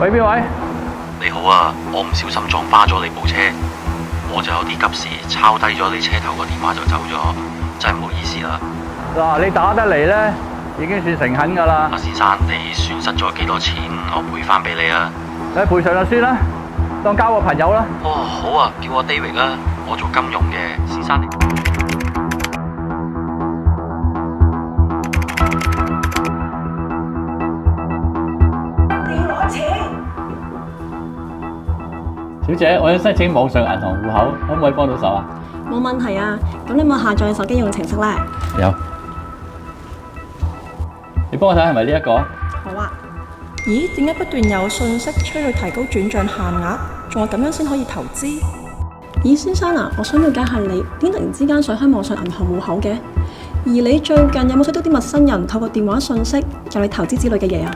喂，邊位？你好啊，我唔小心撞花咗你部車，我就有啲急事，抄低咗你車頭個電話就走咗，真係唔好意思啦。嗱，你打得嚟呢，已經算誠懇㗎啦。阿先生，你損失咗幾多錢，我賠翻俾你啊。你賠償就算啦，當交個朋友啦。哦，好啊，叫我 David 啦，我做金融嘅，先生你。小姐，我想申請網上銀行戶口，可唔可以幫到手啊？冇問題啊，咁你有冇下載手機應用程式呢？有。你幫我睇係咪呢一個？好啊。咦？點解不斷有信息催佢提高轉賬限額？仲話咁樣先可以投資？咦，先生啊，我想了解下你點突然之間想開網上銀行戶口嘅？而你最近有冇識到啲陌生人透過電話信息有你投資之類嘅嘢啊？